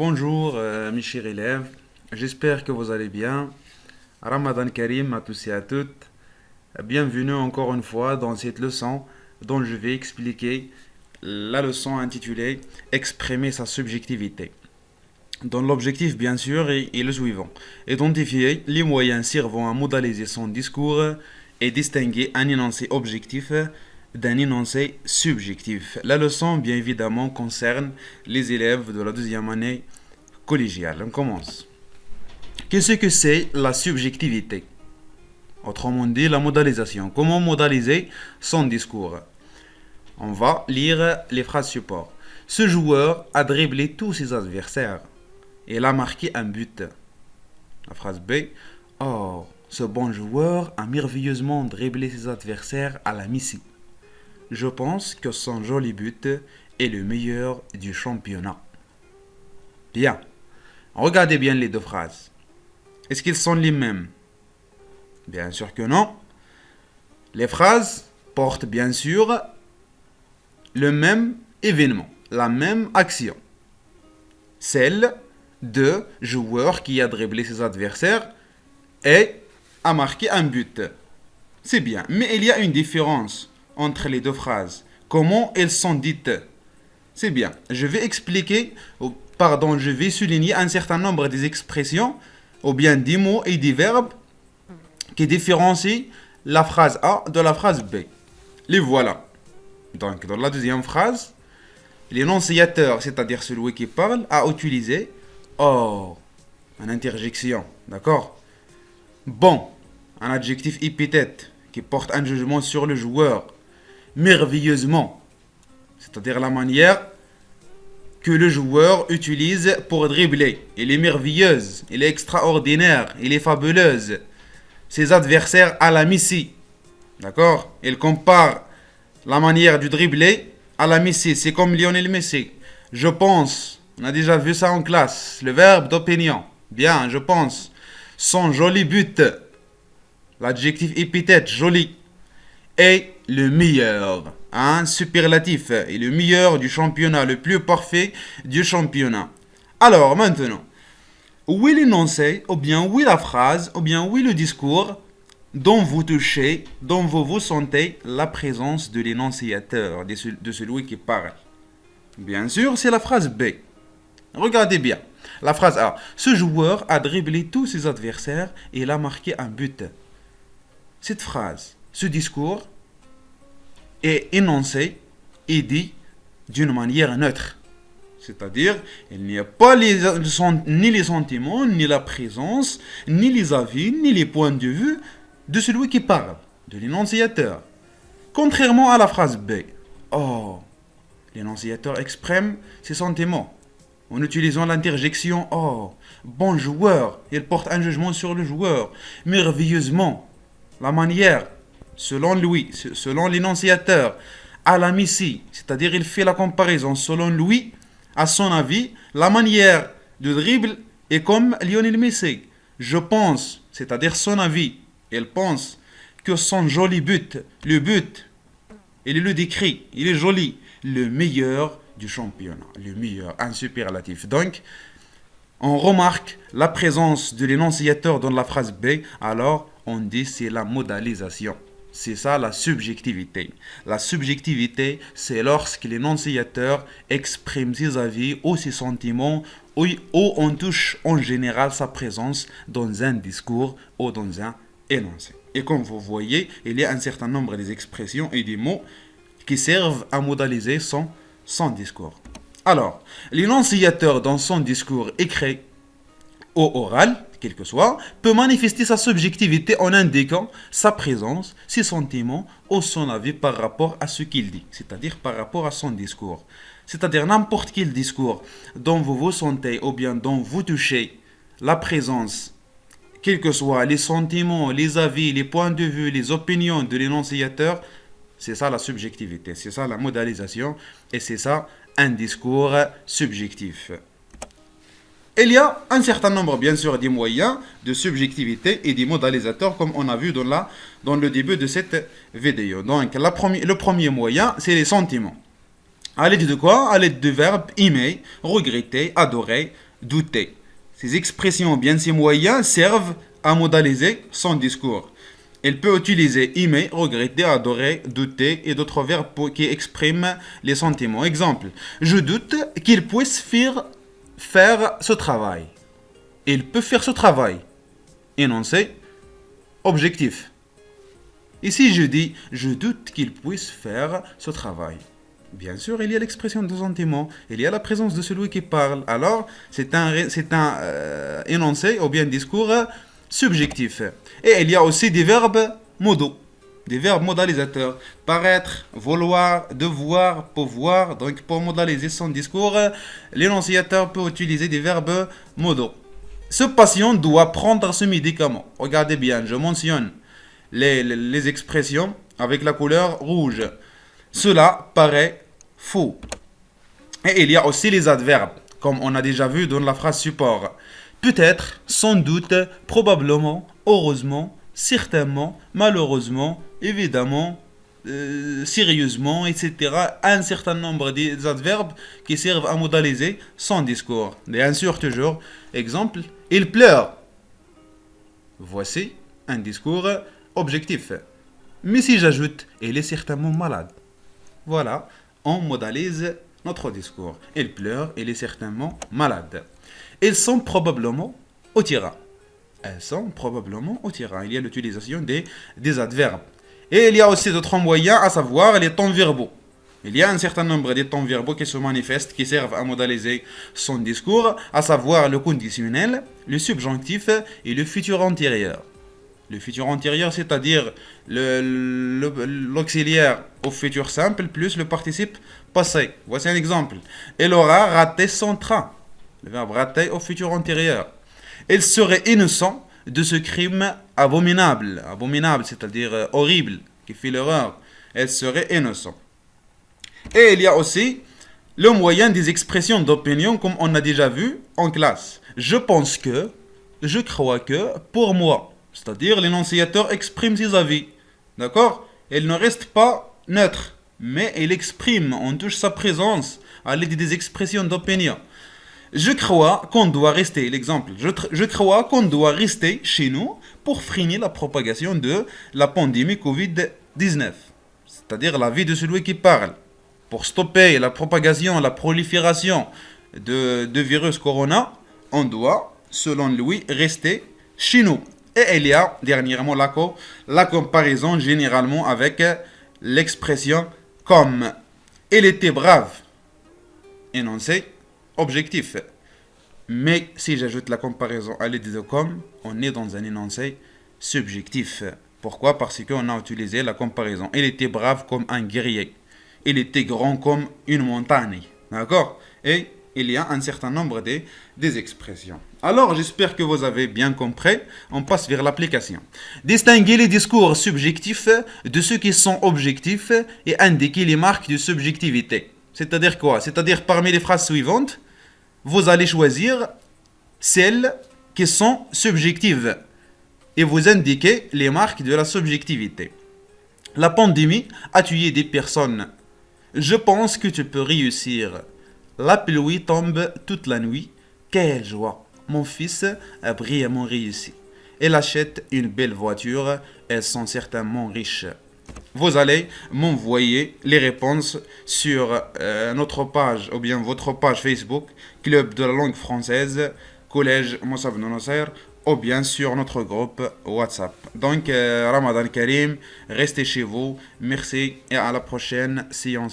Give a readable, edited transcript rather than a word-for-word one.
Bonjour mes chers élèves, j'espère que vous allez bien. Ramadan Karim à tous et à toutes. Bienvenue encore une fois dans cette leçon dont je vais expliquer la leçon intitulée Exprimer sa subjectivité. Dont l'objectif bien sûr est le suivant. Identifier les moyens servant à modéliser son discours et distinguer un énoncé objectif d'un énoncé subjectif. La leçon, bien évidemment, concerne les élèves de la deuxième année collégiale. On commence. Qu'est-ce que c'est la subjectivité? Autrement dit, la modélisation. Comment modéliser son discours? On va lire les phrases support. Ce joueur a dribblé tous ses adversaires et il a marqué un but. La phrase B. Oh, ce bon joueur a merveilleusement dribblé ses adversaires à la Messi. Je pense que son joli but est le meilleur du championnat. Bien. Regardez bien les deux phrases. Est-ce qu'ils sont les mêmes? Bien sûr que non. Les phrases portent bien sûr le même événement, la même action. Celle de joueur qui a dribblé ses adversaires et a marqué un but. C'est bien, mais il y a une différence entre les deux phrases. Comment elles sont dites? C'est bien. Je vais souligner un certain nombre des expressions ou bien des mots et des verbes qui différencient la phrase A de la phrase B. Les voilà. Donc, dans la deuxième phrase, l'énonciateur, c'est-à-dire celui qui parle, a utilisé or, en interjection. D'accord? Bon, un adjectif épithète qui porte un jugement sur le joueur. Merveilleusement, c'est-à-dire la manière que le joueur utilise pour dribbler. Elle est merveilleuse, elle est extraordinaire, elle est fabuleuse. Ses adversaires à la Messi. D'accord? Il compare la manière du dribbler à la Messi. C'est comme Lionel Messi. Je pense, on a déjà vu ça en classe, le verbe d'opinion. Bien, je pense. Son joli but, l'adjectif épithète joli, est le meilleur, un superlatif, est le meilleur du championnat, le plus parfait du championnat. Alors maintenant, où est l'énoncé, ou bien où est la phrase, ou bien où est le discours dont vous touchez, dont vous sentez la présence de l'énonciateur, de celui qui parle? Bien sûr, c'est la phrase B. Regardez bien. La phrase A. Ce joueur a dribblé tous ses adversaires et il a marqué un but. Cette phrase, ce discours est énoncé et dit d'une manière neutre. C'est-à-dire, il n'y a pas ni les sentiments, ni la présence, ni les avis, ni les points de vue de celui qui parle, de l'énonciateur. Contrairement à la phrase B. Oh, l'énonciateur exprime ses sentiments en utilisant l'interjection oh, bon joueur, il porte un jugement sur le joueur, merveilleusement, la manière, selon lui, selon l'énonciateur, à la Messi, c'est-à-dire il fait la comparaison selon lui, à son avis, la manière de dribble est comme Lionel Messi. Je pense, c'est-à-dire son avis, il pense que son joli but, le but, il le décrit, il est joli, le meilleur du championnat, le meilleur, un superlatif. Donc, on remarque la présence de l'énonciateur dans la phrase B, alors on dit c'est la modalisation. C'est ça la subjectivité. La subjectivité, c'est lorsque l'énonciateur exprime ses avis ou ses sentiments ou on touche en général sa présence dans un discours ou dans un énoncé. Et comme vous voyez, il y a un certain nombre d'expressions et des mots qui servent à modaliser son discours. Alors, l'énonciateur dans son discours écrit ou oral, quel que soit, peut manifester sa subjectivité en indiquant sa présence, ses sentiments ou son avis par rapport à ce qu'il dit, c'est-à-dire par rapport à son discours. C'est-à-dire n'importe quel discours dont vous vous sentez ou bien dont vous touchez la présence, quels que soient les sentiments, les avis, les points de vue, les opinions de l'énonciateur, c'est ça la subjectivité, c'est ça la modalisation et c'est ça un discours subjectif. Il y a un certain nombre, bien sûr, des moyens de subjectivité et des modalisateurs, comme on a vu dans le début de cette vidéo. Donc, le premier moyen, c'est les sentiments. À l'aide de quoi? À l'aide du verbe aimer, regretter, adorer, douter. Ces expressions ou bien ces moyens servent à modaliser son discours. Il peut utiliser aimer, regretter, adorer, douter et d'autres verbes qui expriment les sentiments. Exemple, je doute qu'il puisse faire ce travail. Il peut faire ce travail. Énoncé, objectif. Ici, je dis, je doute qu'il puisse faire ce travail. Bien sûr, il y a l'expression de sentiment, il y a la présence de celui qui parle. Alors, c'est un énoncé ou bien discours subjectif. Et il y a aussi des verbes modaux, des verbes modalisateurs. Paraître, vouloir, devoir, pouvoir. Donc, pour modaliser son discours, l'énonciateur peut utiliser des verbes modaux. Ce patient doit prendre ce médicament. Regardez bien, je mentionne les expressions avec la couleur rouge. Cela paraît faux. Et il y a aussi les adverbes, comme on a déjà vu dans la phrase support. Peut-être, sans doute, probablement, heureusement, certainement, malheureusement, évidemment, sérieusement, etc. Un certain nombre d'adverbes qui servent à modaliser son discours. Bien sûr, toujours, exemple, il pleure. Voici un discours objectif. Mais si j'ajoute, il est certainement malade. Voilà, on modalise notre discours. Il pleure, il est certainement malade. Ils sont probablement au tyran. Elles sont probablement au tyran. Il y a l'utilisation des adverbes. Et il y a aussi d'autres moyens, à savoir les temps verbaux. Il y a un certain nombre de temps verbaux qui se manifestent, qui servent à modaliser son discours, à savoir le conditionnel, le subjonctif et le futur antérieur. Le futur antérieur, c'est-à-dire l'auxiliaire au futur simple plus le participe passé. Voici un exemple. Elle aura raté son train. Le verbe rater au futur antérieur. Elle serait innocent de ce crime abominable. Abominable, c'est-à-dire horrible, qui fait l'erreur. Elle serait innocent. Et il y a aussi le moyen des expressions d'opinion, comme on a déjà vu en classe. Je pense que, je crois que, pour moi. C'est-à-dire l'énonciateur exprime ses avis. D'accord? Il ne reste pas neutre, mais il exprime, on touche sa présence à l'aide des expressions d'opinion. Je crois qu'on doit rester, l'exemple, je crois qu'on doit rester chez nous pour freiner la propagation de la pandémie Covid-19. C'est-à-dire la vie de celui qui parle. Pour stopper la propagation, la prolifération de virus corona, on doit, selon lui, rester chez nous. Et il y a, dernièrement, la comparaison généralement avec l'expression comme. Il était brave. Énoncé, objectif. Mais si j'ajoute la comparaison à l'aide de comme, on est dans un énoncé subjectif. Pourquoi? Parce qu'on a utilisé la comparaison. Il était brave comme un guerrier. Il était grand comme une montagne. D'accord? Et il y a un certain nombre des expressions. Alors, j'espère que vous avez bien compris. On passe vers l'application. Distinguer les discours subjectifs de ceux qui sont objectifs et indiquer les marques de subjectivité. C'est-à-dire quoi? C'est-à-dire parmi les phrases suivantes, vous allez choisir celles qui sont subjectives et vous indiquez les marques de la subjectivité. La pandémie a tué des personnes. Je pense que tu peux réussir. La pluie tombe toute la nuit. Quelle joie! Mon fils a brillamment réussi. Elle achète une belle voiture. Elles sont certainement riches. Vous allez m'envoyer les réponses sur notre page ou bien votre page Facebook Club de la langue française Collège Moussa Ben Nasser ou bien sur notre groupe WhatsApp. Donc Ramadan Karim, restez chez vous. Merci et à la prochaine séance.